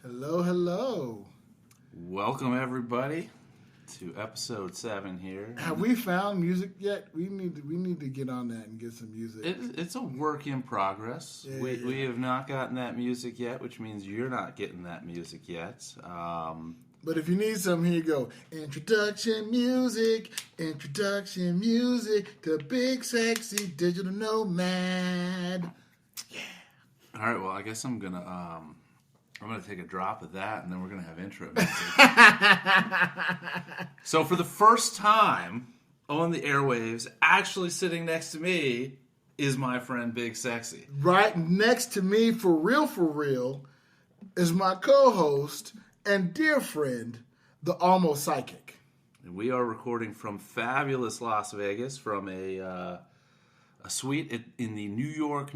Hello, hello. Welcome everybody to episode 7 here. Have we found music yet? We need to get on that and get some music. It's a work in progress. Yeah, we have not gotten that music yet, which means you're not getting that music yet. But if you need some, here you go. Introduction music to Big Sexy Digital Nomad. Yeah. All right, well, I guess I'm gonna take a drop of that, and then we're gonna have intro music. So for the first time on the airwaves, actually sitting next to me is my friend Big Sexy. Right next to me, for real, is my co-host and dear friend, the Almost Psychic. And we are recording from fabulous Las Vegas, from a suite in the New York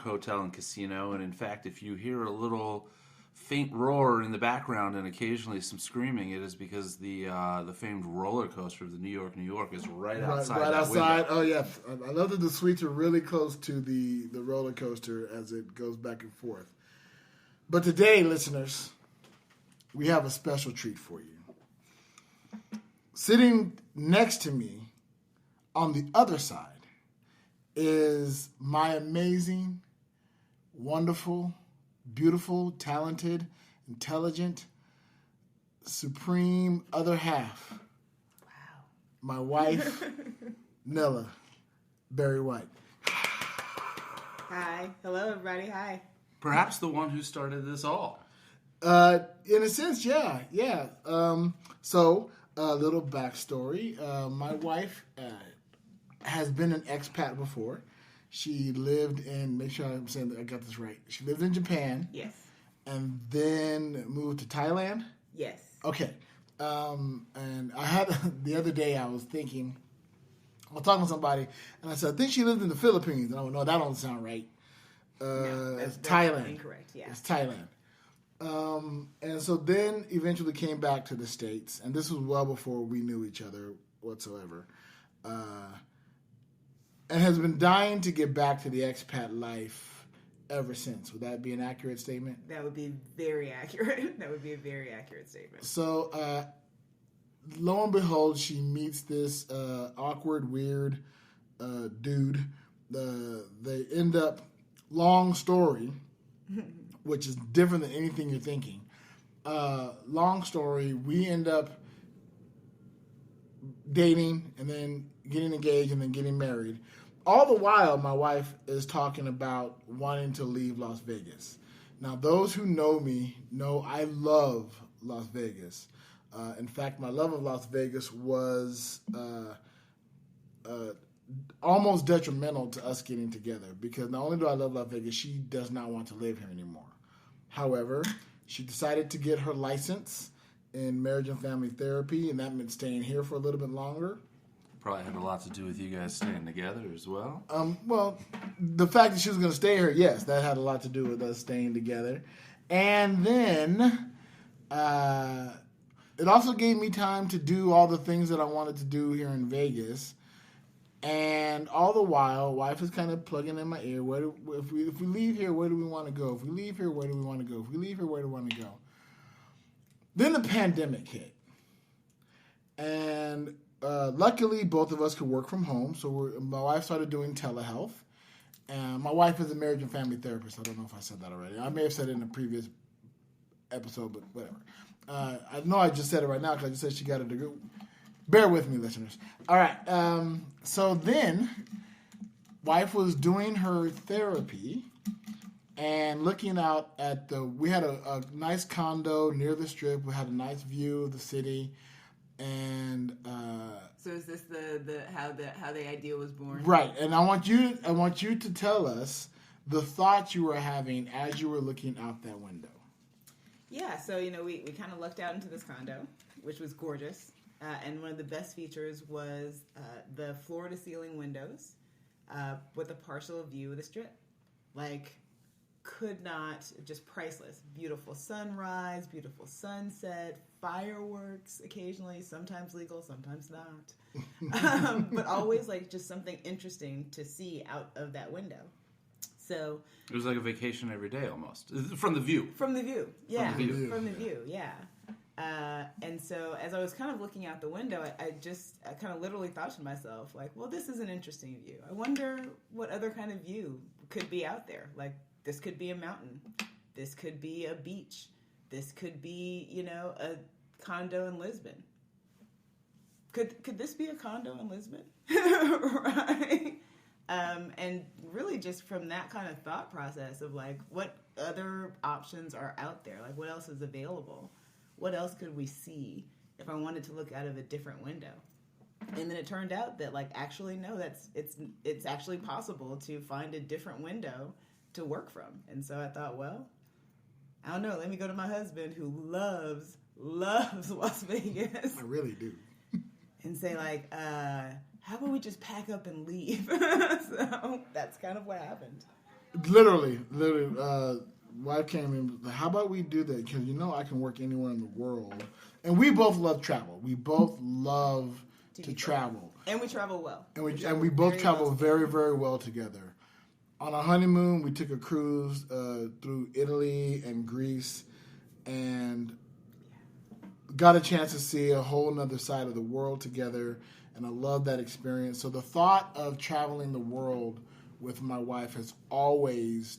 Hotel and Casino. And in fact, if you hear a little faint roar in the background and occasionally some screaming, it is because the famed roller coaster of the New York is right outside. Right that outside. window. Oh yeah, I love that the suites are really close to the roller coaster as it goes back and forth. But today, listeners, we have a special treat for you. Sitting next to me on the other side is my amazing, wonderful, beautiful, talented, intelligent, supreme other half. Wow. My wife, Nilla BerryWhite. Hi. Hello, everybody. Hi. Perhaps the one who started this all. In a sense, yeah. So, a little backstory. My wife has been an expat before. She lived in, make sure I'm saying that I got this right. She lived in Japan. Yes. And then moved to Thailand. Yes. Okay. And I had, the other day I was thinking, I was talking to somebody, and I said, I think she lived in the Philippines. And I went, no, that don't sound right. No, it's that's Thailand. Incorrect, yeah. It's Thailand. And so then eventually came back to the States, and this was well before we knew each other whatsoever. And has been dying to get back to the expat life ever since. Would that be an accurate statement? That would be very accurate. That would be a very accurate statement. So, lo and behold, she meets this awkward, weird dude. They end up, long story, which is different than anything you're thinking. Long story, we end up dating and then getting engaged and then getting married. All the while, my wife is talking about wanting to leave Las Vegas. Now, those who know me know I love Las Vegas. In fact, my love of Las Vegas was almost detrimental to us getting together, because not only do I love Las Vegas, she does not want to live here anymore. However, she decided to get her license in marriage and family therapy, and that meant staying here for a little bit longer. Probably had a lot to do with you guys staying together as well. Well, the fact that she was going to stay here, yes, that had a lot to do with us staying together. And then it also gave me time to do all the things that I wanted to do here in Vegas. And all the while, wife is kind of plugging in my ear. If we leave here, where do we want to go? If we leave here, where do we want to go? If we leave here, where do we want to go? Then the pandemic hit. And luckily, both of us could work from home. So my wife started doing telehealth. And my wife is a marriage and family therapist. I don't know if I said that already. I may have said it in a previous episode, but whatever. I know I just said it right now because I just said she got a degree. Bear with me, listeners. All right. So then, wife was doing her therapy and looking out at we had a nice condo near the Strip. We had a nice view of the city. And so is this how the idea was born? Right. And I want you to tell us the thoughts you were having as you were looking out that window. Yeah. So we kind of looked out into this condo, which was gorgeous. And one of the best features was the floor-to-ceiling windows with a partial view of the Strip. Just priceless. Beautiful sunrise, beautiful sunset, fireworks occasionally, sometimes legal, sometimes not. But always just something interesting to see out of that window. So it was like a vacation every day almost, from the view. From the view, yeah. From the view. From the view, yeah. And so as I was kind of looking out the window, I kind of literally thought to myself, like, well, this is an interesting view. I wonder what other kind of view could be out there. Like, this could be a mountain. This could be a beach. This could be, you know, a condo in Lisbon. Could this be a condo in Lisbon? Right? And really just from that kind of thought process of like, what other options are out there? Like, what else is available? What else could we see if I wanted to look out of a different window? And then it turned out that, like, actually, no, it's actually possible to find a different window to work from. And so I thought, well, I don't know, let me go to my husband who loves Las Vegas. I really do. And say, like, how about we just pack up and leave? So that's kind of what happened. Literally, wife came in, like, how about we do that? Because, you know, I can work anywhere in the world. And we both love travel. We both love to travel. And we travel well. And we both travel very, very well together. On our honeymoon, we took a cruise through Italy and Greece and got a chance to see a whole nother side of the world together. And I love that experience. So the thought of traveling the world with my wife has always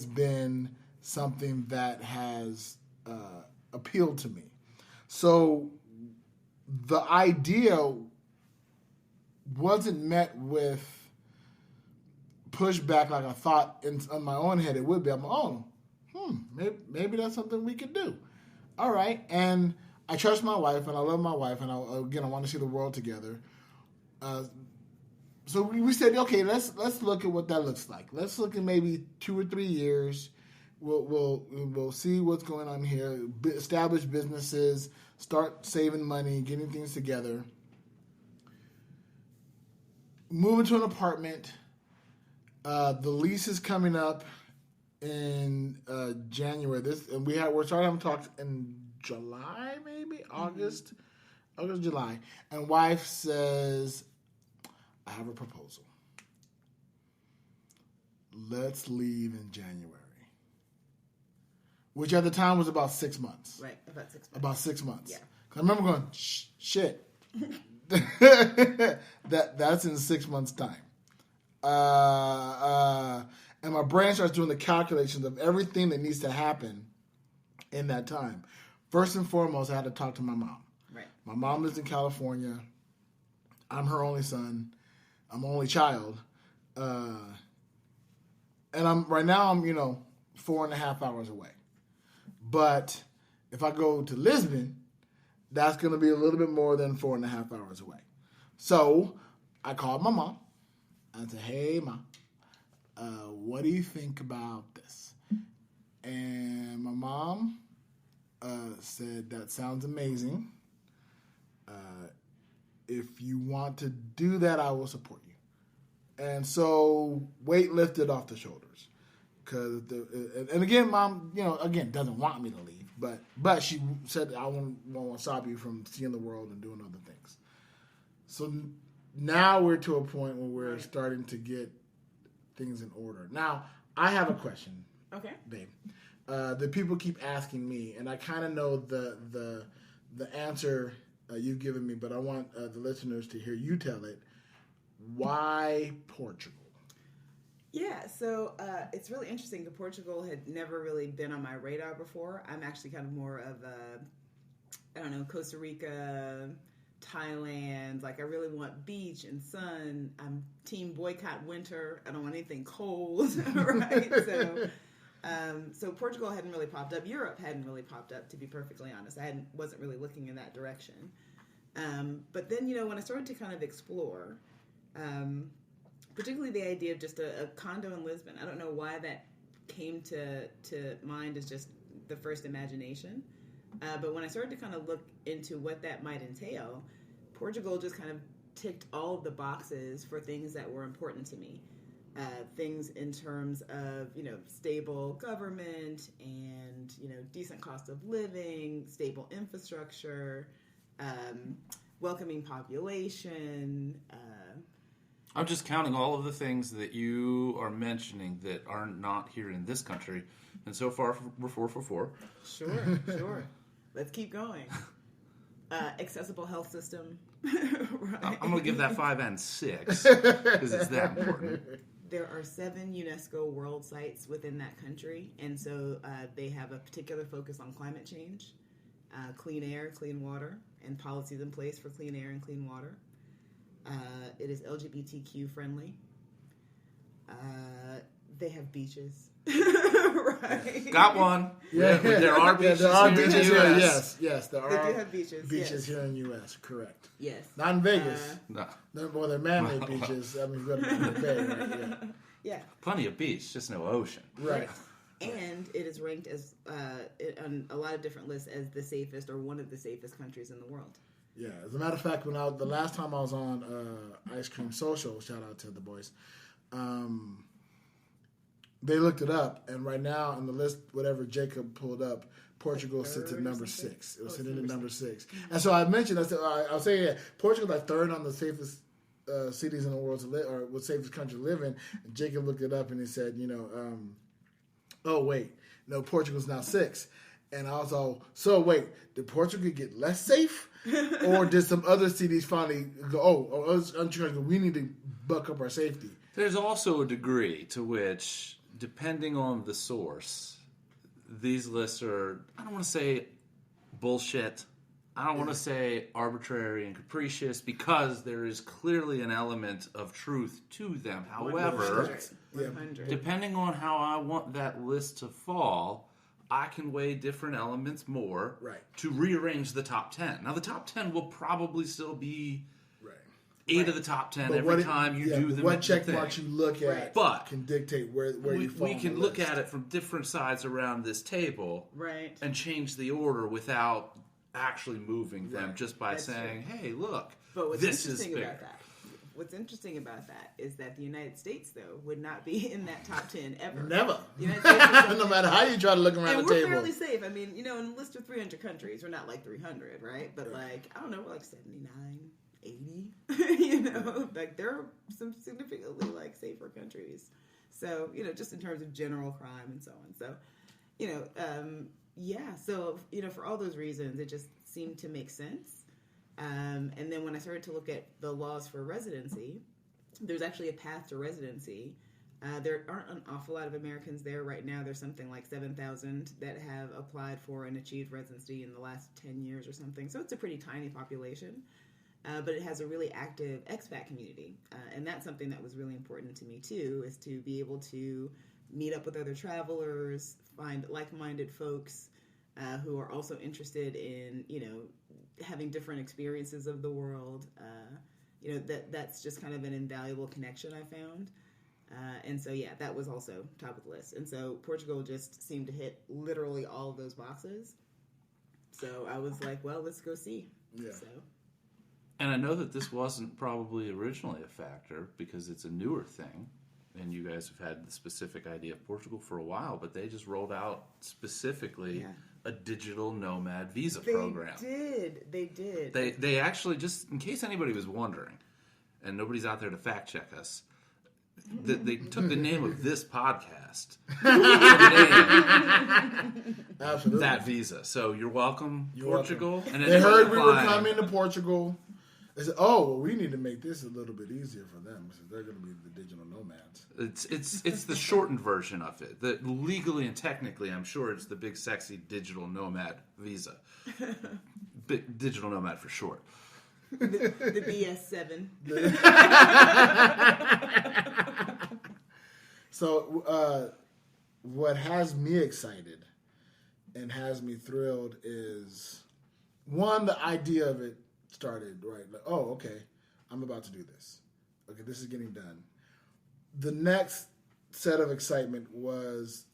been something that has appealed to me. So the idea wasn't met with pushback like I thought in my own head it would be. I'm like, maybe that's something we could do. All right. And I trust my wife and I love my wife and I want to see the world together. So we said, okay, let's look at what that looks like. Let's look at maybe 2 or 3 years. We'll see what's going on here. Establish businesses, start saving money, getting things together. Move into an apartment. The lease is coming up in January. We're starting having talks in July, maybe August, July. And wife says, I have a proposal. Let's leave in January. Which at the time was about 6 months. Right, about 6 months. About 6 months. Yeah. 'Cause I remember going, shit. That's in 6 months' time. And my brain starts doing the calculations of everything that needs to happen in that time. First and foremost, I had to talk to my mom. Right. My mom lives in California. I'm her only son. I'm an only child. And I'm 4.5 hours away. But if I go to Lisbon, that's going to be a little bit more than 4.5 hours away. So I called my mom. I said, hey, Mom, what do you think about this? And my mom said, that sounds amazing. If you want to do that, I will support you. And so weight lifted off the shoulders. And again, Mom, doesn't want me to leave. But she said, I won't stop you from seeing the world and doing other things. So now we're to a point where we're starting to get things in order. Now, I have a question. Okay. Babe. That people keep asking me, and I kind of know the answer you've given me, but I want the listeners to hear you tell it. Why Portugal? Yeah, so it's really interesting. Portugal had never really been on my radar before. I'm actually kind of more of Costa Rica, Thailand. Like, I really want beach and sun. I'm team boycott winter. I don't want anything cold, right? So Portugal hadn't really popped up. Europe hadn't really popped up, to be perfectly honest. I wasn't really looking in that direction. But then, when I started to kind of explore, particularly the idea of just a condo in Lisbon. I don't know why that came to mind as just the first imagination. But when I started to kind of look into what that might entail, Portugal just kind of ticked all of the boxes for things that were important to me. Things in terms of, stable government and, decent cost of living, stable infrastructure, welcoming population, I'm just counting all of the things that you are mentioning that are not here in this country. And so far, we're 4 for 4. Sure. Let's keep going. Accessible health system. Right. I'm going to give that 5 and 6 because it's that important. There are 7 UNESCO world sites within that country, and so they have a particular focus on climate change, clean air, clean water, and policies in place for clean air and clean water. It is LGBTQ friendly. They have beaches. Right. Got one. Yeah, there are beaches, there are here beaches in here. the US. Yes, there They are do have beaches. Yes. here in the U.S. Correct. Yes. Not in Vegas. No. They're man-made beaches. I mean, you go to the bay, right? Yeah. Plenty of beach, just no ocean. Right. And it is ranked as on a lot of different lists as the safest or one of the safest countries in the world. Yeah. As a matter of fact, the last time I was on Ice Cream Social, shout out to the boys. They looked it up, and right now on the list, whatever Jacob pulled up, Portugal sits at number 6. It was sitting at number 6. And so I mentioned, I was saying, yeah, Portugal's like third on the safest cities in the world to live, or what safest country to live in. And Jacob looked it up, and he said, oh wait, no, Portugal's now 6. And I was all, so wait, did Portugal get less safe, or did some other cities finally go, we need to buck up our safety? There's also a degree to which, depending on the source, these lists are, I don't want to say bullshit. I don't want to say arbitrary and capricious, because there is clearly an element of truth to them. However, 100. depending on how I want that list to fall, I can weigh different elements more to rearrange the top 10. Now, the top 10 will probably still be 8 of the top 10 every time you do them. What check marks you look at can dictate where you fall. We can look at it from different sides around this table and change the order without actually moving them just by saying, hey, look, this is bigger. What's interesting about that is that the United States, though, would not be in that top 10 ever. Never. The United States no matter how you try to look around the table. And we're fairly safe. I mean, in a list of 300 countries, we're not like 300, right? But I don't know, we're like 79. 80, like there are some significantly safer countries. So, just in terms of general crime and so on. So, so, for all those reasons, it just seemed to make sense. And then when I started to look at the laws for residency, there's actually a path to residency. There aren't an awful lot of Americans there right now. There's something like 7,000 that have applied for and achieved residency in the last 10 years or something. So it's a pretty tiny population. But it has a really active expat community. And that's something that was really important to me, too, is to be able to meet up with other travelers, find like-minded folks who are also interested in, having different experiences of the world. That's just kind of an invaluable connection I found. And so, that was also top of the list. And so Portugal just seemed to hit literally all of those boxes. So I was like, well, let's go see. Yeah. So. And I know that this wasn't probably originally a factor because it's a newer thing, and you guys have had the specific idea of Portugal for a while, but they just rolled out specifically a digital nomad visa program. They did. They actually, just in case anybody was wondering, and nobody's out there to fact check us, they took the name of this podcast Absolutely. that visa. So you're welcome, Portugal. Welcome. And they heard we were coming to Portugal. They said, we need to make this a little bit easier for them. So they're going to be the digital nomads. It's the shortened version of it. Legally and technically, I'm sure it's the big sexy digital nomad visa. Digital nomad for short. The BS7. So what has me excited and has me thrilled is, one, the idea of it started, right? Like, okay, I'm about to do this. Okay, this is getting done. The next set of excitement was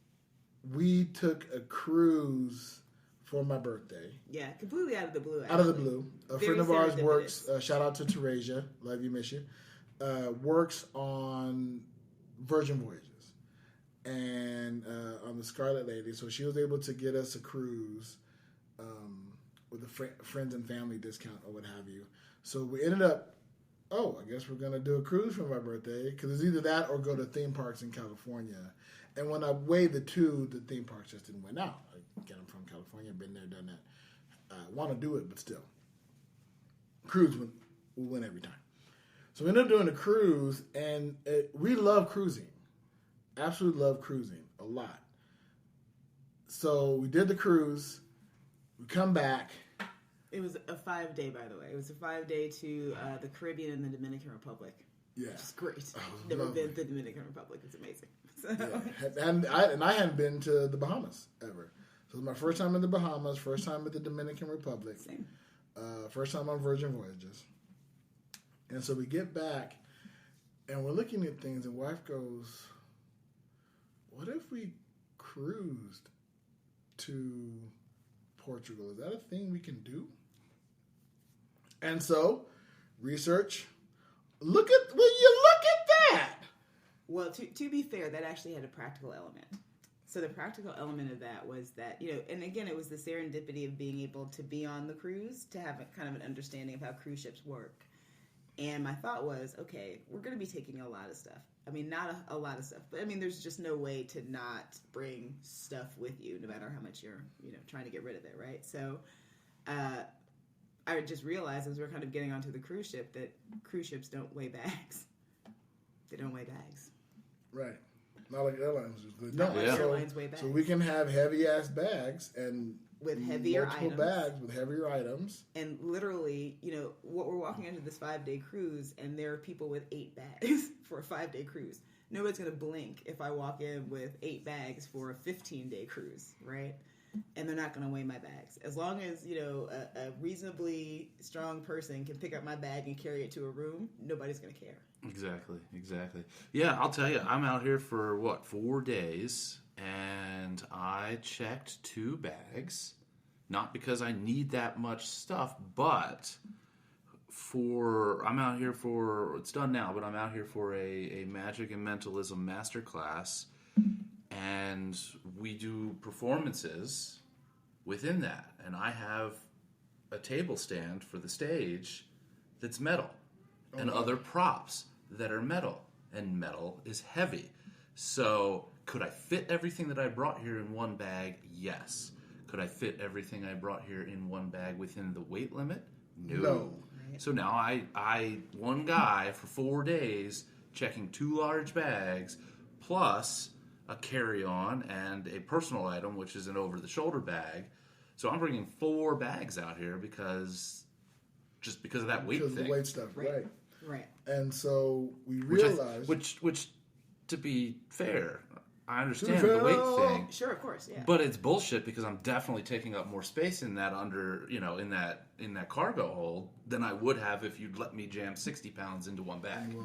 we took a cruise for my birthday. Yeah, completely out of the blue. Actually. Out of the blue. A friend of ours works, shout out to Teresia, love you, miss you, works on Virgin Voyages and on the Scarlet Lady. So she was able to get us a cruise with a friends and family discount or what have you. So we ended up oh, I guess we're going to do a cruise for my birthday. Because it's either that or go to theme parks in California. And when I weighed the two, the theme parks just didn't win out. Again, I'm from California, been there, done that. Want to do it, but still. Cruise will win every time. So we ended up doing a cruise, and we love cruising. Absolutely love cruising a lot. So we did the cruise. We come back. It was a 5-day, by the way. It was a 5-day to the Caribbean and the Dominican Republic. Yeah. Which is great. Oh, Never lovely. been to the Dominican Republic. It's amazing. So. Yeah. And I hadn't been to the Bahamas ever. So it was my first time in the Bahamas, first time at the Dominican Republic. Same. First time on Virgin Voyages. And so we get back, and we're looking at things, and wife goes, what if we cruised to Portugal? Is that a thing we can do? And so, research. Will you look at that? Well, to be fair, that actually had a practical element. So the practical element of that was that, and again, it was the serendipity of being able to be on the cruise, to have a kind of an understanding of how cruise ships work. And my thought was, okay, we're going to be taking a lot of stuff. I mean, not a lot of stuff, but I mean, there's just no way to not bring stuff with you, no matter how much you're, trying to get rid of it, right? So, I just realized as we're kind of getting onto the cruise ship that cruise ships don't weigh bags. They don't weigh bags. Right. Not like airlines. Not like airlines weigh bags. So we can have heavy ass bags and with heavier multiple items. bags with heavier items. And literally, what we're walking into this 5-day cruise, and there are people with 8 bags for a 5-day cruise. Nobody's going to blink if I walk in with 8 bags for a 15-day cruise, right? And they're not going to weigh my bags. As long as, a reasonably strong person can pick up my bag and carry it to a room, nobody's going to care. Exactly. Yeah, I'll tell you, I'm out here for, 4 days, and I checked 2 bags. Not because I need that much stuff, but I'm out here for, it's done now, but I'm out here for a Magic and Mentalism masterclass, and we do performances within that. And I have a table stand for the stage that's metal, and other props that are metal, and metal is heavy. So could I fit everything that I brought here in one bag? Yes. Could I fit everything I brought here in one bag within the weight limit? No. So now I one guy for 4 days checking 2 large bags plus a carry-on and a personal item, which is an over-the-shoulder bag. So I'm bringing 4 bags out here because of that weight thing. Because of the weight stuff, Right. And so we realized... Which, to be fair, I understand the weight thing. Sure, of course, yeah. But it's bullshit because I'm definitely taking up more space in that in that cargo hold than I would have if you'd let me jam 60 pounds into one bag.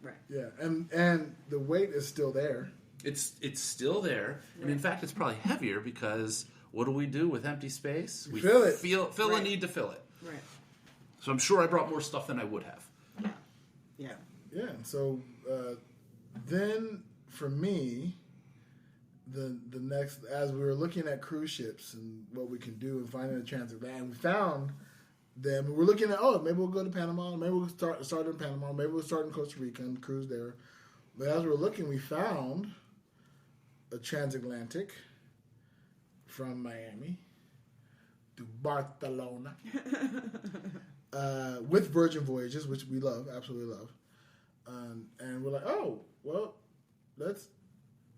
Right. Yeah, and the weight is still there. It's still there, and in fact, it's probably heavier because what do we do with empty space? We fill it. Feel a need to fill it. Right. So I'm sure I brought more stuff than I would have. Yeah. Yeah, and so then for me, the next, as we were looking at cruise ships and what we can do and finding a transatlantic, we found them. We were looking at, maybe we'll go to Panama, maybe we'll start in Panama, maybe we'll start in Costa Rica and cruise there. But as we were looking, we found a transatlantic from Miami to Barcelona with Virgin Voyages, which we love, absolutely love. And we're like, let's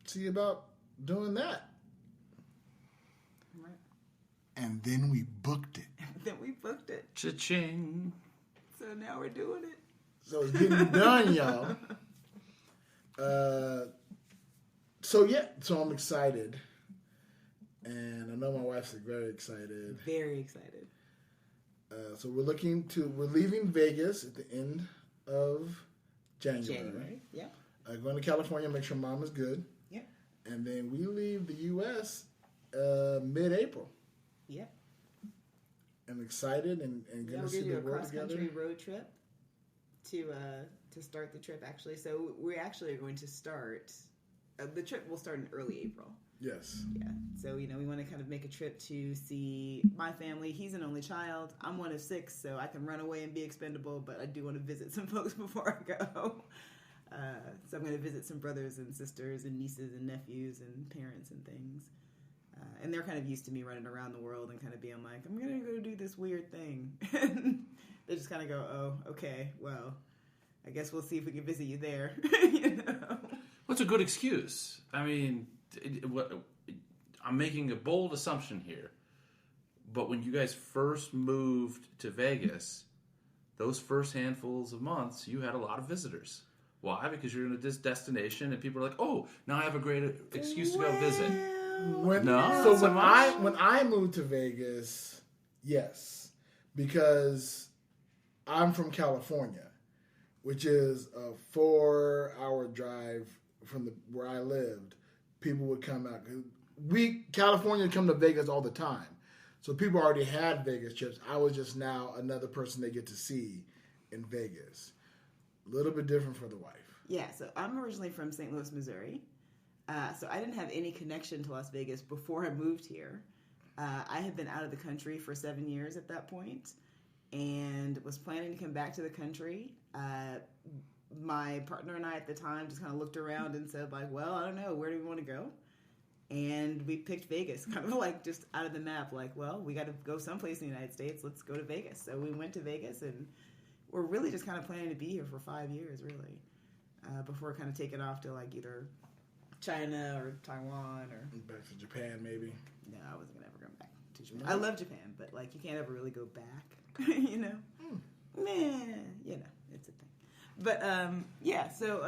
see about doing that. Right. And then we booked it. Cha-ching. So now we're doing it. So it's getting done, y'all. So I'm excited. And I know my wife's very excited. Very excited. So we're leaving Vegas at the end of January. Yeah. Going to California, make sure mom is good. Yeah. And then we leave the U.S. Mid-April. Yeah. I'm excited and going to see the world together. We're going to do a cross-country road trip to start the trip, actually. So we actually are going to start the trip will start in early April. Yes. Yeah. So, we want to kind of make a trip to see my family. He's an only child. I'm one of 6, so I can run away and be expendable, but I do want to visit some folks before I go. So I'm going to visit some brothers and sisters and nieces and nephews and parents and things. And they're kind of used to me running around the world and kind of being like, I'm going to go do this weird thing. They just kind of go, oh, okay, well, I guess we'll see if we can visit you there. What's a good excuse? I mean, I'm making a bold assumption here, but when you guys first moved to Vegas, those first handfuls of months, you had a lot of visitors. Why? Because you're in this destination and people are like, oh, now I have a great excuse to go visit. When I moved to Vegas, yes, because I'm from California, which is a 4-hour drive from where I lived. People would come out. California come to Vegas all the time. So people already had Vegas trips. I was just now another person they get to see in Vegas. A little bit different for the wife. Yeah, so I'm originally from St. Louis, Missouri. So I didn't have any connection to Las Vegas before I moved here. I had been out of the country for 7 years at that point and was planning to come back to the country. My partner and I at the time just kind of looked around and said, like, well, I don't know, where do we want to go? And we picked Vegas, kind of like just out of the map, like, well, we got to go someplace in the United States. Let's go to Vegas. So we went to Vegas, and we're really just kind of planning to be here for 5 years, really, before kind of taking off to like either China or Taiwan or back to Japan, maybe. No, I wasn't gonna ever go back to Japan. I love Japan, but like you can't ever really go back. You know, it's a thing. But yeah, so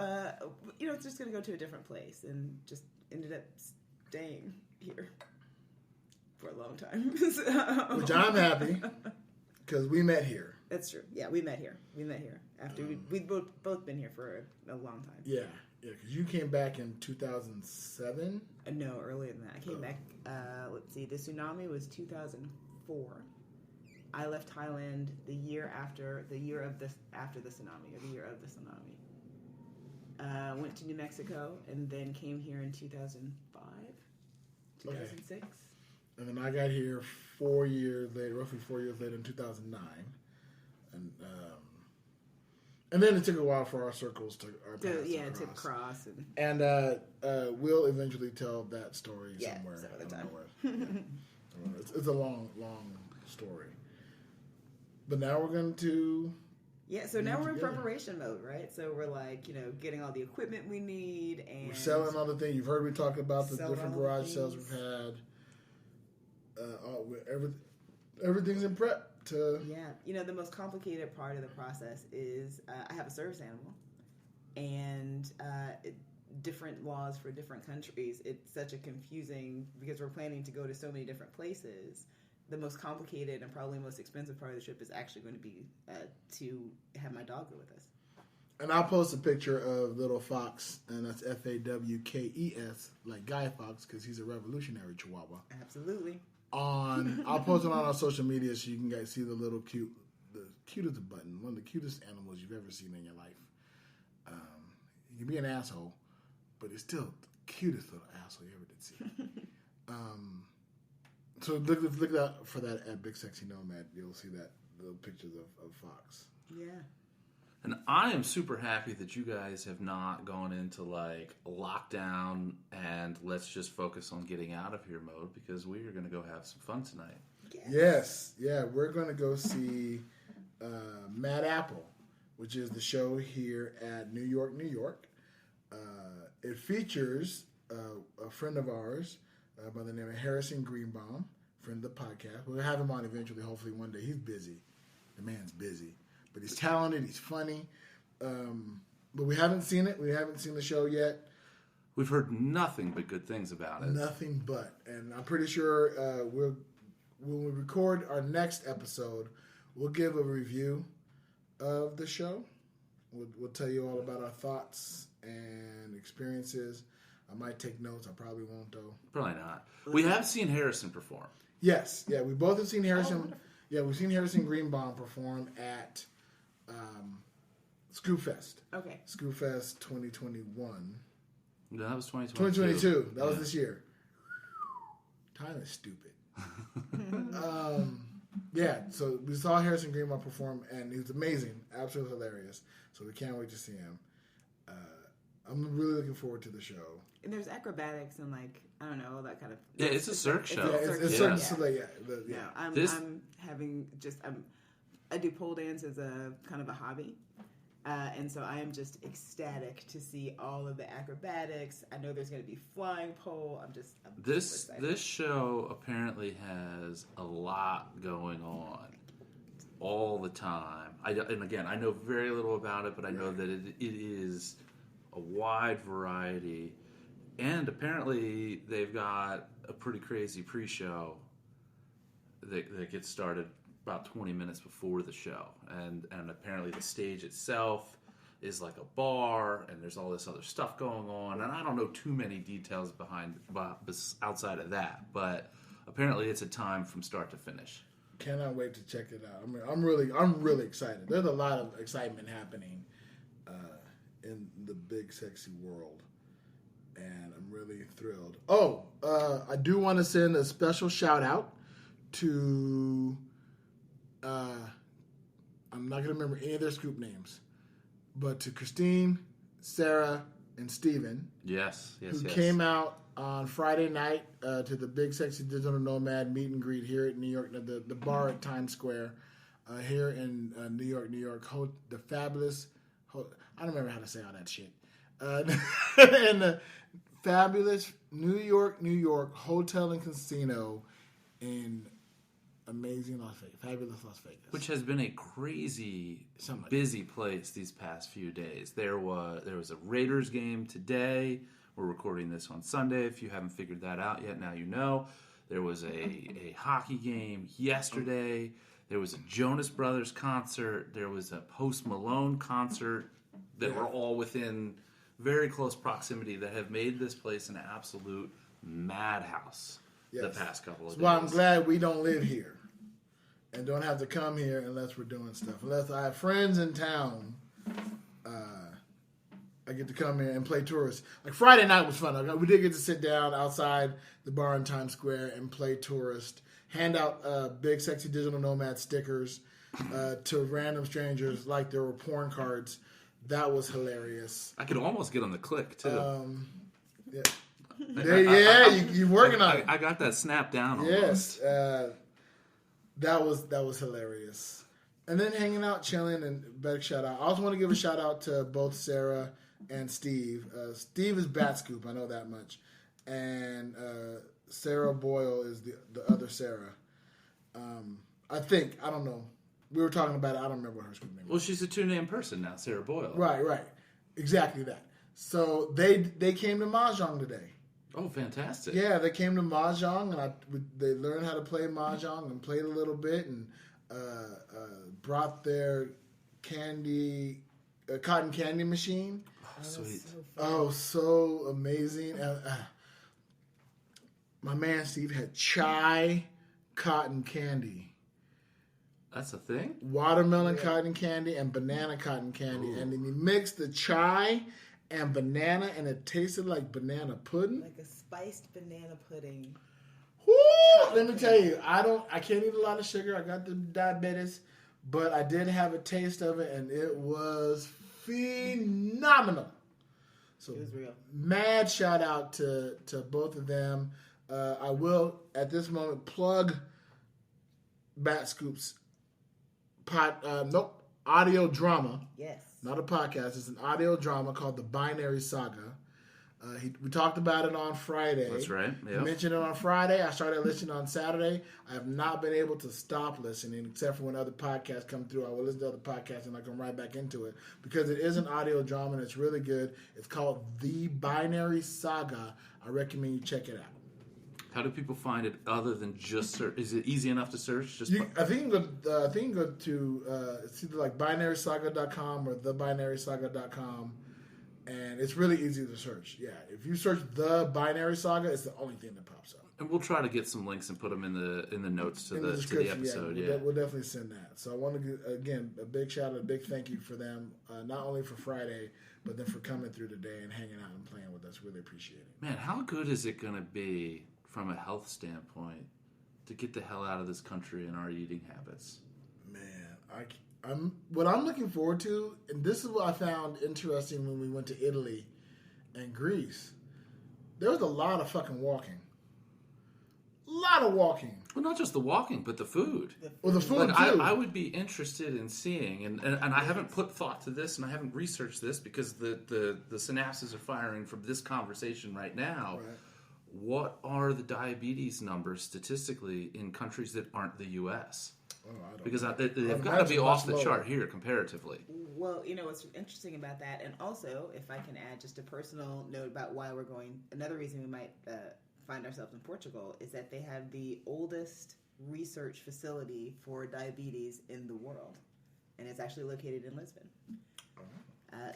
it's just gonna go to a different place, and just ended up staying here for a long time. So. Which I'm happy because we met here. That's true. Yeah, we met here. After we'd both been here for a long time. Yeah, because you came back in 2007? No, earlier than that. I came back, let's see, the tsunami was 2004. I left Thailand the year after the tsunami, or the year of the tsunami. Went to New Mexico, and then came here in 2005, 2006. Okay. And then I got here 4 years later, roughly 4 years later in 2009. And then it took a while for our circles to cross. And we'll eventually tell that story somewhere. Some other time. Yeah. It's a long, long story. But now we're going to... Yeah, so now we're in preparation mode, right? So we're like, getting all the equipment we need, and... We're selling all the things. You've heard me talk about the different garage sales we've had. Everything's in prep. Yeah, the most complicated part of the process is I have a service animal, and different laws for different countries. It's such a confusing, because we're planning to go to so many different places. The most complicated and probably most expensive part of the trip is actually going to be to have my dog go with us. And I'll post a picture of little Fox, and that's Fawkes, like Guy Fawkes, because he's a revolutionary Chihuahua. Absolutely. I'll post it on our social media so you can guys see the cute as a button, one of the cutest animals you've ever seen in your life. He can be an asshole, but it's still the cutest little asshole you ever did see. So look out for that at Big Sexy Nomad. You'll see that little pictures of Fox. Yeah. And I am super happy that you guys have not gone into like lockdown and let's just focus on getting out of here mode, because we are going to go have some fun tonight. Yes. Yeah, we're going to go see Mad Apple, which is the show here at New York, New York. It features a friend of ours by the name of Harrison Greenbaum, friend of the podcast. We'll have him on eventually, hopefully one day. He's busy. The man's busy. But he's talented. He's funny. But we haven't seen it. We haven't seen the show yet. We've heard nothing but good things about it. Nothing but. And I'm pretty sure when we record our next episode, we'll give a review of the show. We'll tell you all about our thoughts and experiences. I might take notes. I probably won't, though. Probably not. We have seen Harrison perform. Yes. Yeah, we both have seen Harrison. We've seen Harrison Greenbaum perform at Scoop Fest. Okay. Scoop Fest 2021. No, that was 2022. 2022. That was this year. Time is stupid. Yeah, so we saw Harrison Greenbaum perform, and he was amazing, absolutely hilarious. So we can't wait to see him. I'm really looking forward to the show. And there's acrobatics and I don't know, all that kind of. Yeah, it's a circus show. It's yeah. yeah. I'm having I do pole dance as a kind of a hobby. And so I am just ecstatic to see all of the acrobatics. I know there's going to be flying pole. I'm this show apparently has a lot going on all the time. And again, I know very little about it, but I know that it is a wide variety. And apparently they've got a pretty crazy pre-show that gets started about 20 minutes before the show, and apparently the stage itself is like a bar, and there's all this other stuff going on, and I don't know too many details outside of that, but apparently it's a time from start to finish. Cannot wait to check it out. I mean, I'm really excited. There's a lot of excitement happening in the big sexy world, and I'm really thrilled. I do want to send a special shout out to. I'm not going to remember any of their scoop names, but to Christine, Sarah, and Steven. Yes. Who came out on Friday night to the Big Sexy Digital Nomad meet and greet here at New York, the bar at Times Square, here in New York. The fabulous, I don't remember how to say all that shit. And the fabulous New York Hotel and Casino in amazing Las Vegas, fabulous Las Vegas, which has been a crazy, busy place these past few days. There was a Raiders game today. We're recording this on Sunday. If you haven't figured that out yet, now you know. There was a hockey game yesterday. There was a Jonas Brothers concert. There was a Post Malone concert that were all within very close proximity that have made this place an absolute madhouse. The past couple of days. Well, I'm glad we don't live here and don't have to come here unless we're doing stuff. Unless I have friends in town, I get to come here and play tourist. Like Friday night was fun. We did get to sit down outside the bar in Times Square and play tourist, hand out Big Sexy Digital Nomad stickers to random strangers like there were porn cards. That was hilarious. I could almost get on the click, too. Yeah. You're working on it. I got that snapped down Yes, almost. that was hilarious. And then hanging out, chilling, and big shout out. I also want to give a shout out to both Sarah and Steve. Steve is Bat Scoop, I know that much, and Sarah Boyle is the other Sarah. I don't know. We were talking about it. I don't remember what her scoop name was. Well, she's a two-name person now, Sarah Boyle. Right. Exactly that. So they came to Mahjong today. Oh, fantastic! Yeah, they came to Mahjong, and they learned how to play Mahjong and played a little bit, and brought their cotton candy machine. Oh, sweet! So amazing! My man Steve had chai cotton candy. That's a thing? Watermelon cotton candy and banana cotton candy, and then you mix the chai and banana, and it tasted like banana pudding. Like a spiced banana pudding. Woo! Let me tell you, I can't eat a lot of sugar. I got the diabetes, but I did have a taste of it, and it was phenomenal. So it was real. Mad shout out to both of them. I will at this moment plug Bat Scoop's audio drama. Yes. Not a podcast. It's an audio drama called The Binary Saga. We talked about it on Friday. That's right. Yep. We mentioned it on Friday. I started listening on Saturday. I have not been able to stop listening, except for when other podcasts come through. I will listen to other podcasts and I come right back into it because it is an audio drama and it's really good. It's called The Binary Saga. I recommend you check it out. How do people find it other than just search? Is it easy enough to search? I think you can go to it's either like binarysaga.com or thebinarysaga.com, and it's really easy to search. Yeah, if you search The Binary Saga, it's the only thing that pops up. And we'll try to get some links and put them in the notes to the episode. We'll definitely send that. So I want to give, again, a big shout out, a big thank you for them, not only for Friday, but then for coming through today and hanging out and playing with us. Really appreciate it. Man, how good is it going to be from a health standpoint to get the hell out of this country and our eating habits? Man, what I'm looking forward to, and this is what I found interesting when we went to Italy and Greece. There was a lot of fucking walking. A lot of walking. Well, not just the walking, but the food. Well, the food, like, too. I would be interested in seeing, and I haven't put thought to this, and I haven't researched this because the synapses are firing from this conversation right now. Right. What are the diabetes numbers statistically in countries that aren't the U.S.? Oh, I don't Because know. they've got to be off the chart here comparatively. Well, what's interesting about that, and also, if I can add just a personal note about why we're going, another reason we might find ourselves in Portugal is that they have the oldest research facility for diabetes in the world, and it's actually located in Lisbon.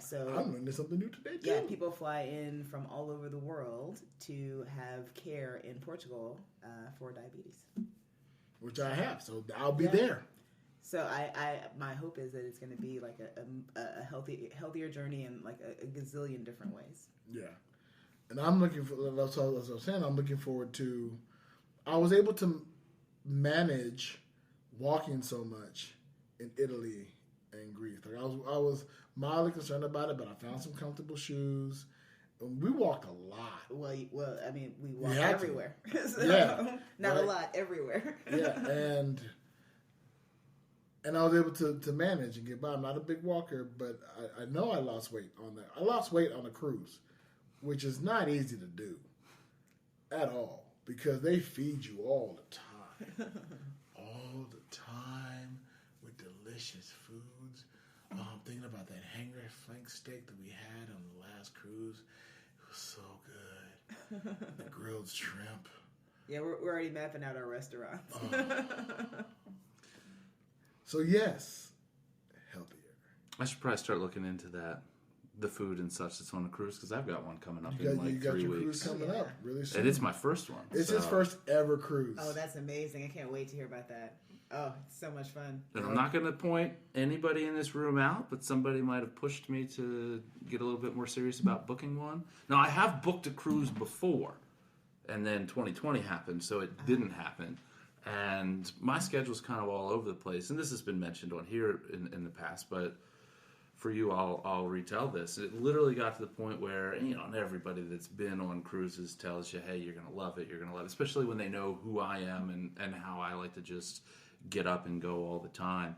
So I'm learning something new today, too. yeah, people fly in from all over the world to have care in Portugal for diabetes. Which I have, so I'll be there. So my hope is that it's going to be like a healthier journey in like a gazillion different ways. Yeah. And I'm looking for, as I was saying, I'm looking forward to, I was able to manage walking so much in Italy and Greece. Like I was mildly concerned about it, but I found some comfortable shoes. And we walked a lot. Well, I mean, we walk had to. everywhere. So, Yeah, not right. a lot, everywhere. Yeah, and I was able to manage and get by. I'm not a big walker, but I know I lost weight on that. I lost weight on a cruise, which is not easy to do at all because they feed you all the time. All the time with delicious foods. I'm thinking about that hanger flank steak that we had on the last cruise. It was so good. The grilled shrimp. Yeah, we're already mapping out our restaurants. So yes, healthier. I should probably start looking into that, the food and such that's on a cruise, because I've got one coming up You in got like your 3 cruise weeks. coming up really soon. And it's my first one. It's his first ever cruise. Oh, that's amazing. I can't wait to hear about that. Oh, it's so much fun. And I'm not going to point anybody in this room out, but somebody might have pushed me to get a little bit more serious about booking one. Now, I have booked a cruise before, and then 2020 happened, so it didn't happen. And my schedule's kind of all over the place. And this has been mentioned on here in the past, but for you, I'll retell this. It literally got to the point where, and everybody that's been on cruises tells you, hey, you're going to love it, especially when they know who I am and how I like to just get up and go all the time.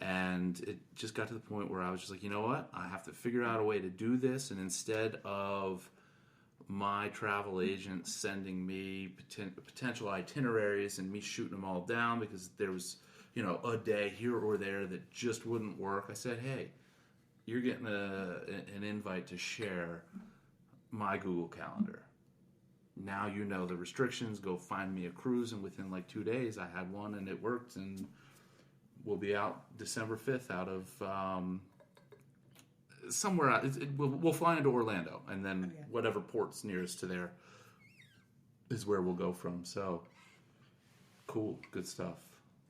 And it just got to the point where I was just like, you know what? I have to figure out a way to do this. And instead of my travel agent sending me potential itineraries and me shooting them all down because there was, a day here or there that just wouldn't work, I said, hey, you're getting an invite to share my Google Calendar. Now you know the restrictions. Go find me a cruise, and within like 2 days, I had one, and it worked. And we'll be out December 5th out of somewhere out. We'll fly into Orlando, and then whatever port's nearest to there is where we'll go from. So cool, good stuff.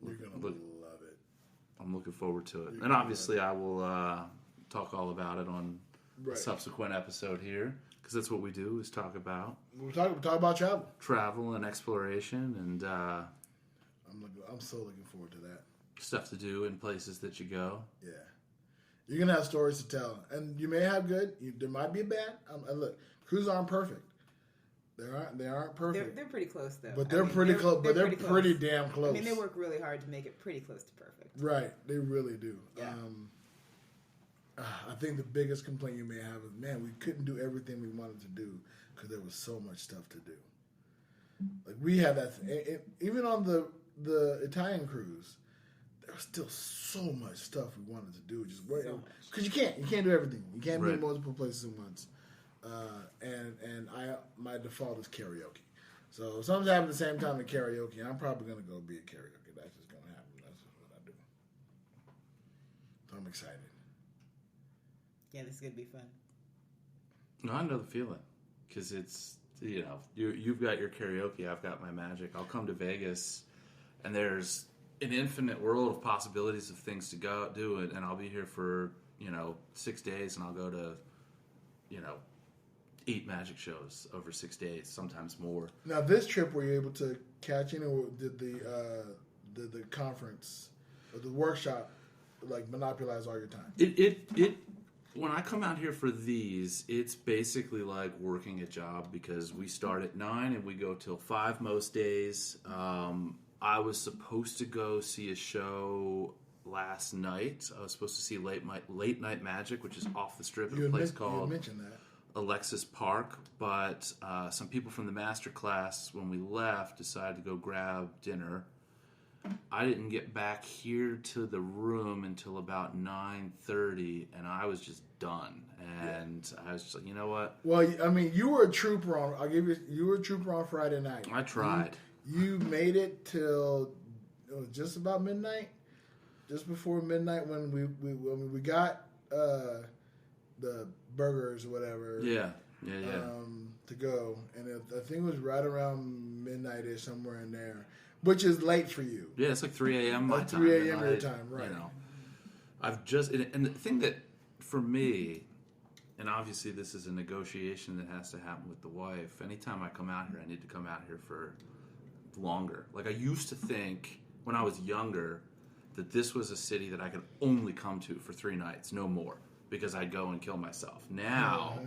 You're gonna love it. I'm looking forward to it, and obviously I will talk all about it on a subsequent episode here. Because that's what we do, is talk about... We'll talk about travel. Travel and exploration, and... I'm so looking forward to that. Stuff to do in places that you go. Yeah. You're going to have stories to tell. And you may have good. There might be bad. And look, cruises aren't perfect. They aren't perfect. They're pretty close, though. But they're pretty close. But they're pretty damn close. I mean, they work really hard to make it pretty close to perfect. Right. They really do. Yeah. I think the biggest complaint you may have is, man, we couldn't do everything we wanted to do because there was so much stuff to do. Like we had that, even on the Italian cruise, there was still so much stuff we wanted to do. Just because you can't do everything. You can't be in multiple places at once. And my default is karaoke. So if something's happening at the same time at karaoke, I'm probably gonna go be at karaoke. That's just gonna happen. That's just what I do. So I'm excited. Yeah, this is going to be fun. No, I know the feeling. Because it's, you've got your karaoke, I've got my magic. I'll come to Vegas, and there's an infinite world of possibilities of things to go do, and I'll be here for, 6 days, and I'll go to 8 magic shows over 6 days, sometimes more. Now, this trip, were you able to catch any, or did the conference or the workshop like monopolize all your time? It when I come out here for these, it's basically like working a job because we start at 9 and we go till 5 most days. I was supposed to go see a show last night. I was supposed to see Late Night Magic, which is off the strip at a place called you mentioned that. Alexis Park, but some people from the master class, when we left, decided to go grab dinner. I didn't get back here to the room until about 9:30, and I was just done. And I was just like, you know what? Well, I mean, you were a trooper on. I'll give you. You were a trooper on Friday night. I tried. You made it till just about midnight, just before midnight when we got the burgers or whatever. Yeah. To go, and I think it was right around midnight-ish, somewhere in there, which is late for you. Yeah, it's like 3 a.m. my like time. 3 a.m. your time, right? I've just and the thing that for me, and obviously this is a negotiation that has to happen with the wife. Anytime I come out here, I need to come out here for longer. Like I used to think when I was younger that this was a city that I could only come to for 3 nights, no more, because I'd go and kill myself. Now,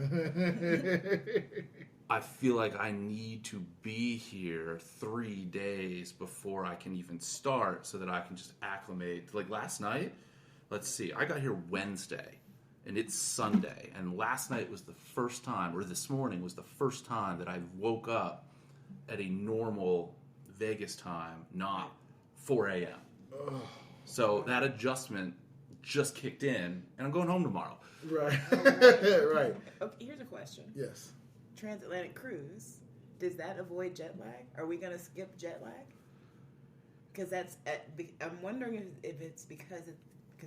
I feel like I need to be here 3 days before I can even start so that I can just acclimate. Like last night, let's see, I got here Wednesday, and it's Sunday. And last night was the first time, or this morning was the first time that I woke up at a normal Vegas time, not 4 a.m. So that adjustment just kicked in, and I'm going home tomorrow. Right. Right. Okay, here's a question. Yes. Transatlantic cruise, does that avoid jet lag? Are we going to skip jet lag? Because I'm wondering if it's because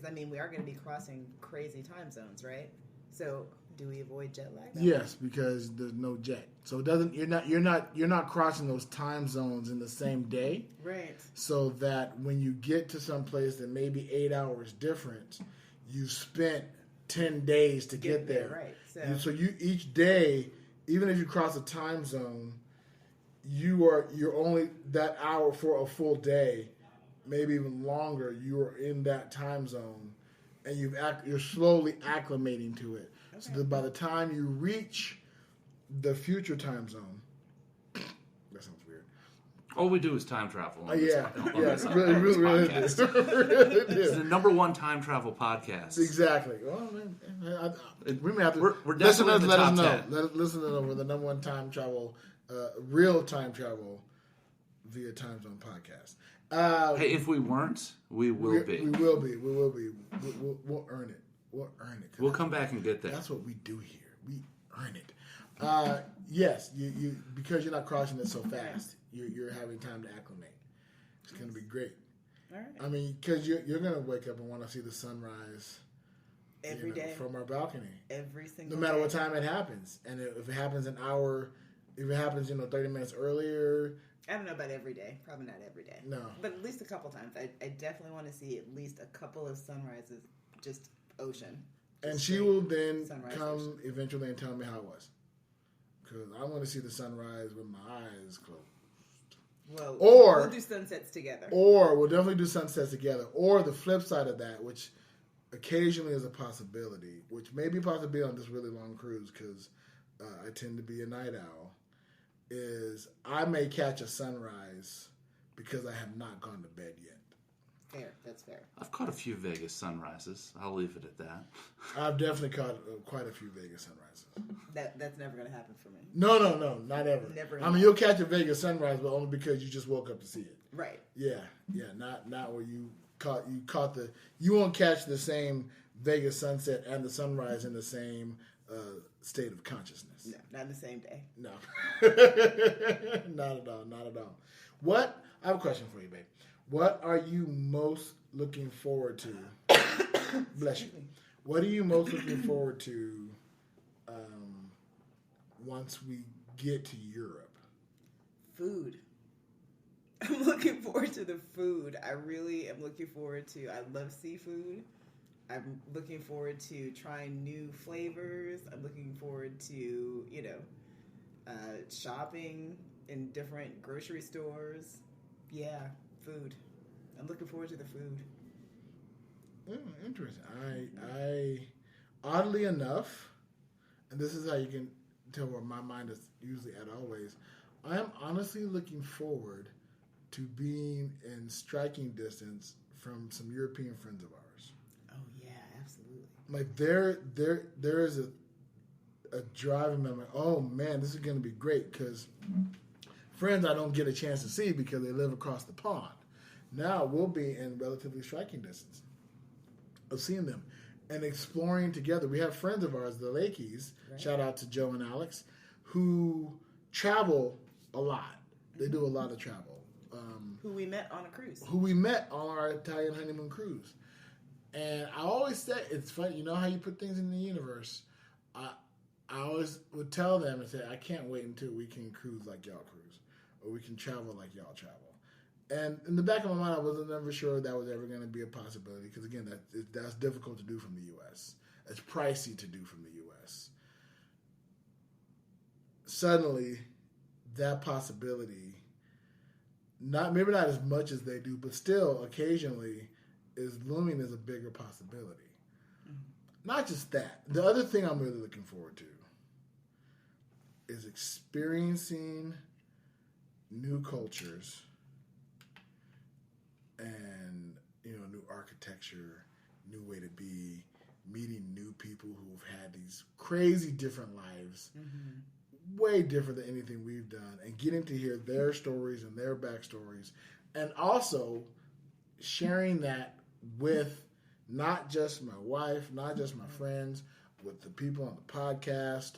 I mean we are going to be crossing crazy time zones, right? So do we avoid jet lag? Yes, because there's no jet, so it doesn't. You're not crossing those time zones in the same day, right? So that when you get to some place that may be 8 hours different, you spent 10 days to get there, right? So you each day, even if you cross a time zone, you're only that hour for a full day, maybe even longer. You are in that time zone, and you're slowly acclimating to it. Okay. So that by the time you reach the future time zone, that sounds weird. All we do is time travel. Really is. It's the number 1 time travel podcast. Exactly. Well, we may have to. We're definitely in the top 10. Listen to know we're the number 1 time travel, real time travel via time zone podcast. Hey, if we weren't, we will be. We will be. We'll earn it. We'll earn it. We'll come back and get there. That's what we do here. We earn it. Yes, you because you're not crossing it so fast. You're having time to acclimate. It's going to be great. All right. I mean, because you're going to wake up and want to see the sunrise every day from our balcony. Every single no matter day. what time it happens. And if it happens an hour, if it happens 30 minutes earlier. I don't know about every day. Probably not every day. No. But at least a couple times. I definitely want to see at least a couple of sunrises, just ocean. And she will then come ocean. Eventually and tell me how it was. Because I want to see the sunrise with my eyes closed. Well, we'll do sunsets together. Or we'll definitely do sunsets together. Or the flip side of that, which occasionally is a possibility, which may be a possibility on this really long cruise because I tend to be a night owl, is I may catch a sunrise because I have not gone to bed yet. Fair. That's fair. I've caught a few Vegas sunrises. I'll leave it at that. I've definitely caught quite a few Vegas sunrises. That's never going to happen for me. No, not ever. Never. I mean, you'll catch a Vegas sunrise, but only because you just woke up to see it. Right. Yeah. Not where you caught the. You won't catch the same Vegas sunset and the sunrise in the same state of consciousness. No, not the same day. No. Not at all. What? I have a question for you, babe. What are you most looking forward to? Bless you. What are you most looking forward to once we get to Europe? Food. I'm looking forward to the food. I really am looking forward to. I love seafood. I'm looking forward to trying new flavors. I'm looking forward to, shopping in different grocery stores. Yeah, food. I'm looking forward to the food. Interesting. I oddly enough, and this is how you can tell where my mind is usually at always, I am honestly looking forward to being in striking distance from some European friends of ours. Oh yeah, absolutely. Like there is a drive in me. I'm like, oh man, this is going to be great because friends I don't get a chance to see because they live across the pond. Now we'll be in relatively striking distance of seeing them and exploring together. We have friends of ours, the Lakeys, right. Shout out to Joe and Alex, who travel a lot. They do a lot of travel. Who we met on a cruise. Who we met on our Italian honeymoon cruise. And I always say, it's funny, you know how you put things in the universe? I always would tell them and say, I can't wait until we can cruise like y'all cruise. Or we can travel like y'all travel. And in the back of my mind, I wasn't ever sure that was ever going to be a possibility. Because again, that's difficult to do from the U.S. It's pricey to do from the U.S. Suddenly, that possibility, maybe not as much as they do, but still occasionally is looming as a bigger possibility. Mm-hmm. Not just that. The other thing I'm really looking forward to is experiencing new cultures and, new architecture, new way to be, meeting new people who've had these crazy different lives, way different than anything we've done, and getting to hear their stories and their backstories, and also sharing that with not just my wife, not just my friends, with the people on the podcast,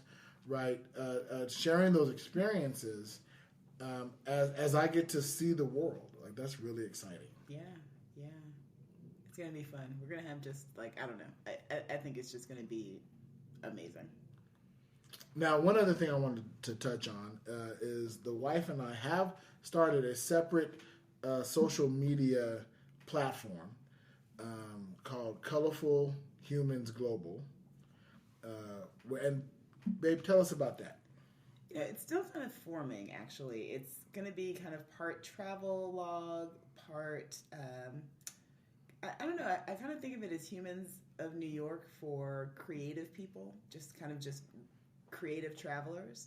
right? Sharing those experiences as I get to see the world. Like, that's really exciting. Yeah. It's going to be fun. We're going to have just, I don't know. I think it's just going to be amazing. Now, one other thing I wanted to touch on is the wife and I have started a separate social media platform called Colorful Humans Global. And, babe, tell us about that. Yeah, it's still kind of forming, actually. It's going to be kind of part travel log, part... I don't know. I kind of think of it as Humans of New York for creative people, just creative travelers.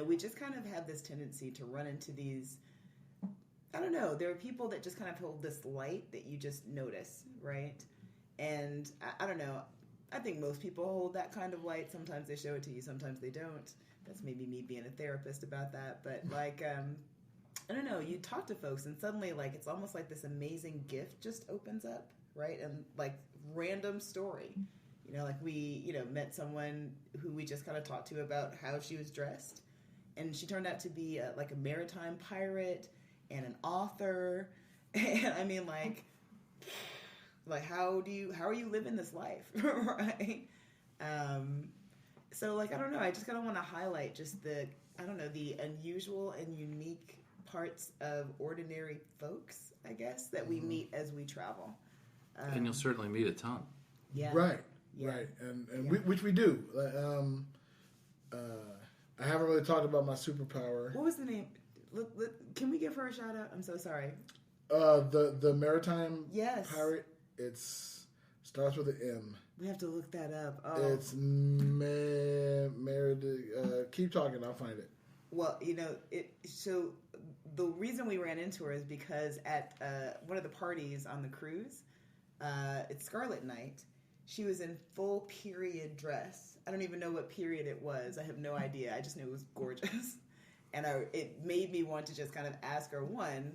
We just kind of have this tendency to run into these, I don't know, there are people that just kind of hold this light that you just notice, right? And I don't know, I think most people hold that kind of light. Sometimes they show it to you, sometimes they don't. That's maybe me being a therapist about that. But I don't know, you talk to folks and suddenly it's almost like this amazing gift just opens up, right? And random story. We, met someone who we just kind of talked to about how she was dressed. And she turned out to be a maritime pirate and an author. And I mean, how are you living this life, right? So, I don't know, I just kind of want to highlight just the unusual and unique parts of ordinary folks, I guess, that we meet as we travel. And you'll certainly meet a ton. Yeah. Right. Yeah. Right, and which we do. I haven't really talked about my superpower. What was the name? Can we give her a shout out? I'm so sorry. The maritime pirate. It's starts with an M. We have to look that up. Oh. It's Meredith. Keep talking. I'll find it. Well, so the reason we ran into her is because at one of the parties on the cruise, it's Scarlet Night. She was in full period dress. I don't even know what period it was. I have no idea. I just knew it was gorgeous. And it made me want to just kind of ask her, one,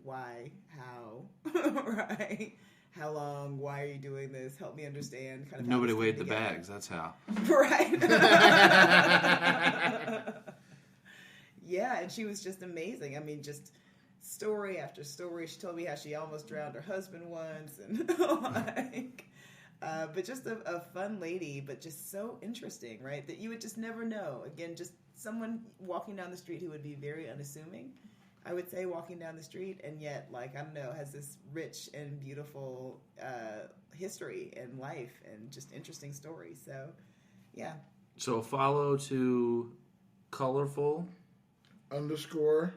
why, how, right? How long? Why are you doing this? Help me understand. Kind of. Nobody weighed the bags. That's how. Right. Yeah, and she was just amazing. I mean, just story after story. She told me how she almost drowned her husband once, and but just a fun lady, but just so interesting, right? That you would just never know. Again, just someone walking down the street who would be very unassuming, I would say, walking down the street, and yet, like, I don't know, has this rich and beautiful history and life and just interesting stories. So, yeah. So follow to colorful __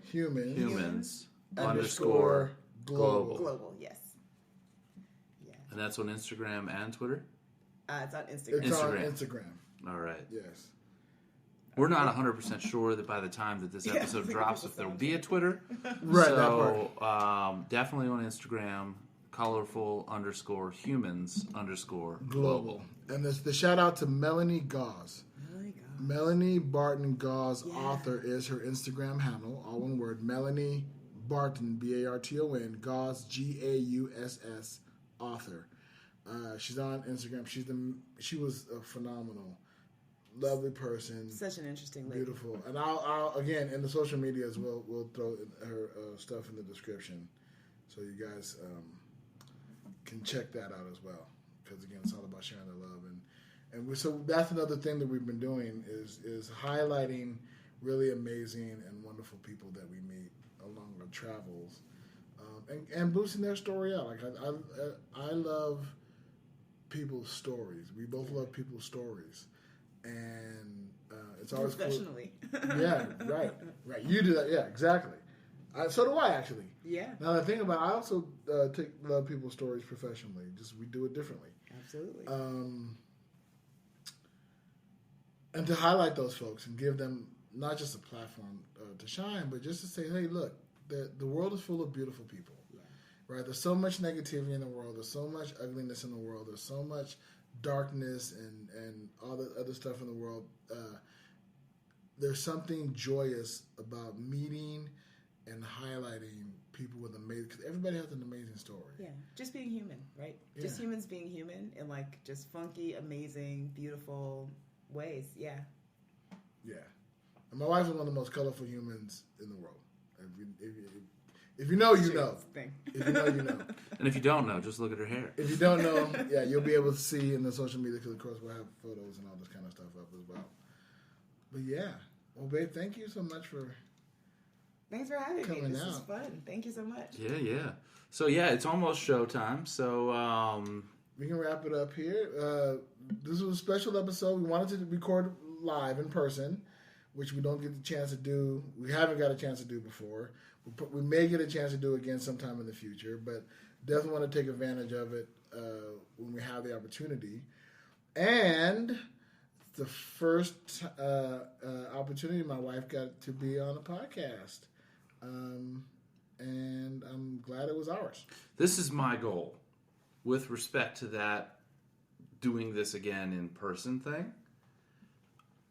humans _ global. Global, yes. Yeah. And that's on Instagram and Twitter? It's on Instagram. It's on Instagram. All right. Yes. We're not 100% sure that by the time that this episode drops, if there'll be a Twitter. Right. So definitely on Instagram, colorful _ humans _ global. And the shout out to Melanie Gauze. Melanie Barton Gauze, author, is her Instagram handle. All one word. Melanie Barton, Barton, Gauze, Gauss, author. She's on Instagram. She was a phenomenal, lovely person. Such an interesting lady. Beautiful. And I'll again, in the social media as well, we'll throw her stuff in the description, so you guys can check that out as well. Because again, it's all about sharing the love, so that's another thing that we've been doing is highlighting really amazing and wonderful people that we meet along our travels, and boosting their story out. Like I love people's stories. We both love people's stories, and it's always professionally. Cool. Yeah, right. You do that. Yeah, exactly. So do I, actually. Yeah. Now that I think about it, I also love people's stories professionally. Just we do it differently. Absolutely. And to highlight those folks and give them not just a platform to shine, but just to say, hey, look, the world is full of beautiful people. Yeah. Right? There's so much negativity in the world. There's so much ugliness in the world. There's so much darkness and all the other stuff in the world. There's something joyous about meeting and highlighting people with amazing, because everybody has an amazing story. Yeah, just being human, right? Yeah. Just humans being human in like just funky, amazing, beautiful ways. Yeah. Yeah. And my wife is one of the most colorful humans in the world. If you know, you know. If you know, you know. And if you don't know, just look at her hair. If you don't know, yeah, you'll be able to see in the social media, because of course we'll have photos and all this kind of stuff up as well. But yeah. Well, babe, thank you so much for Thanks for having me. This is out. fun. Thank you so much. Yeah. So yeah, it's almost showtime. So we can wrap it up here. This was a special episode. We wanted to record live in person, which we don't get the chance to do. We haven't got a chance to do before. We may get a chance to do again sometime in the future, but definitely want to take advantage of it when we have the opportunity. And the first opportunity my wife got to be on a podcast. And I'm glad it was ours. This is my goal with respect to that doing this again in person thing.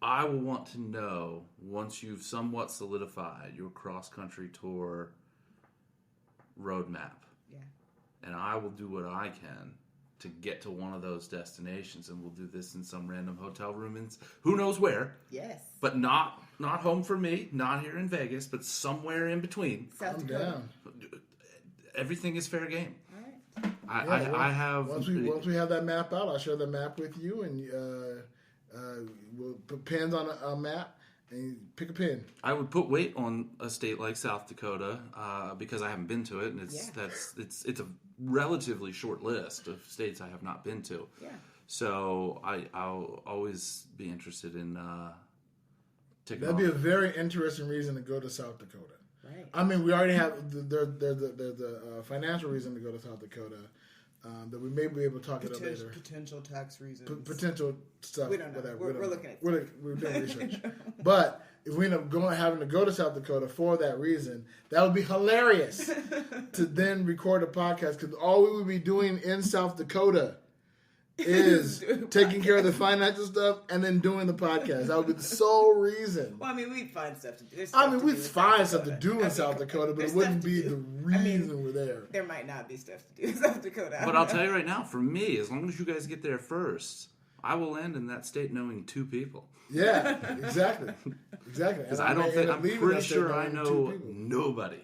I will want to know, once you've somewhat solidified your cross-country tour roadmap, and I will do what I can to get to one of those destinations, and we'll do this in some random hotel room in who knows where. Yes. But not home for me, not here in Vegas, but somewhere in between. I'm down. Everything is fair game. All right. I have... Once we have that map out, I'll share the map with you, and we'll put pins on a map, and you pick a pin. I would put weight on a state like South Dakota because I haven't been to it, and it's a relatively short list of states I have not been to. Yeah. So I'll always be interested in taking That'd off. be a very interesting reason to go to South Dakota. Right. I mean, we already have the financial reason to go to South Dakota. That we may be able to talk about later. Potential tax reasons. Potential stuff. We don't know. Whatever. We're looking at we're doing research. But if we end up having to go to South Dakota for that reason, that would be hilarious to then record a podcast, because all we would be doing in South Dakota is taking care of the financial stuff and then doing the podcast. That would be the sole reason. Well, I mean, we'd find stuff to do. We'd find stuff to do in South Dakota, but it wouldn't be the reason we're there. There might not be stuff to do in South Dakota. But I'll tell you right now, for me, as long as you guys get there first, I will land in that state knowing 2 people. Yeah, exactly. Because I'm pretty sure I know nobody.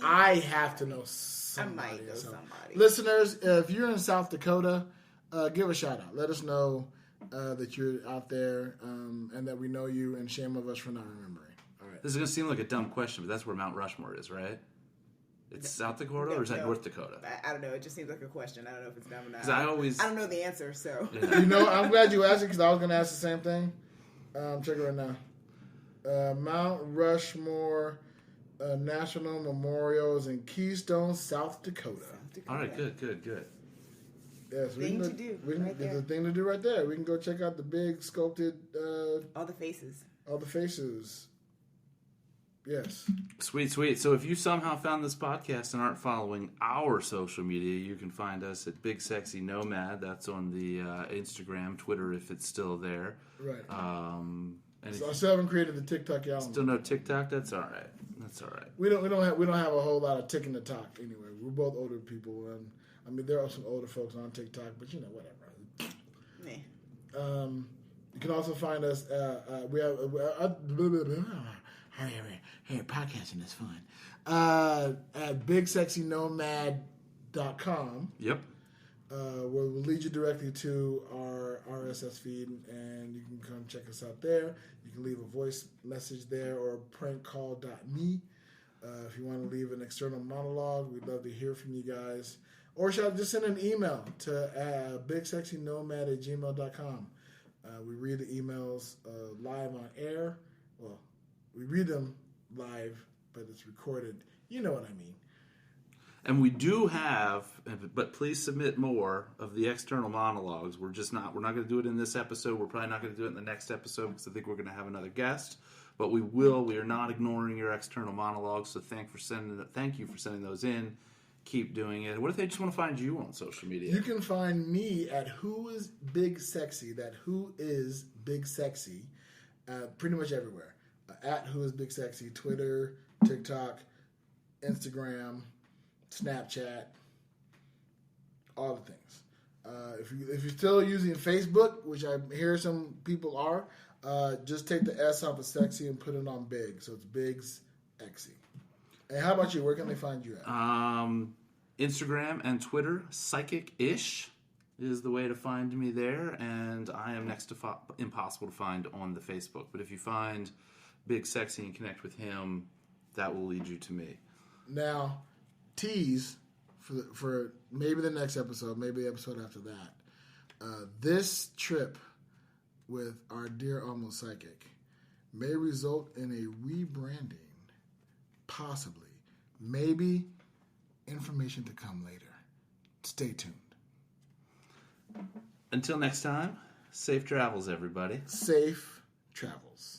I have to know somebody. I might know somebody. Listeners, if you're in South Dakota, give a shout out. Let us know that you're out there and that we know you, and shame of us for not remembering. All Right. This is going to seem like a dumb question, but that's where Mount Rushmore is, right? It's South Dakota, or is that North Dakota? I don't know. It just seems like a question. I don't know if it's dumb or not. 'Cause I don't know the answer, so. Yeah. You know, I'm glad you asked it because I was going to ask the same thing. Check it right now. Mount Rushmore National Memorials in Keystone, South Dakota. All right, good. Yes, Thing to do right there's there. a thing to do right there. We can go check out the big sculpted, All the faces. all the faces. Yes. Sweet. So if you somehow found this podcast and aren't following our social media, you can find us at bigsexynomad. That's on the Instagram, Twitter, if it's still there. Right. And So I still haven't created the TikTok yet. still no TikTok. That's all right. We don't have a whole lot of ticking the talk anyway. We're both older people, and I mean there are some older folks on TikTok, but you know whatever. Meh. You can also find us. We have. Hey, podcasting is fun. At bigsexynomad.com. Yep. Where we'll lead you directly to our RSS feed, and you can come check us out there. You can leave a voice message there or prankcall.me. If you want to leave an external monologue, we'd love to hear from you guys. Or just send an email to bigsexynomad@gmail.com. We read the emails live on air. Well, we read them live, but it's recorded. You know what I mean. And we do have, but please submit more of the external monologues. We're not going to do it in this episode. We're probably not going to do it in the next episode because I think we're going to have another guest. But we will. We are not ignoring your external monologues. So thank you for sending those in. Keep doing it. What if they just want to find you on social media? You can find me at Who Is Big Sexy. That Who Is Big Sexy, pretty much everywhere. At Who Is Big Sexy, Twitter, TikTok, Instagram, Snapchat, all the things. If you're still using Facebook, which I hear some people are, just take the S off of sexy and put it on big. So it's Big's Exy. And how about you? Where can they find you at? Instagram and Twitter, Psychic-ish is the way to find me there. And I am next to impossible to find on the Facebook. But if you find Big Sexy and connect with him, that will lead you to me. Now, tease for maybe the next episode, maybe the episode after that. This trip with our dear almost psychic may result in a rebranding, possibly, maybe information to come later. Stay tuned. Until next time, safe travels, everybody. Safe travels.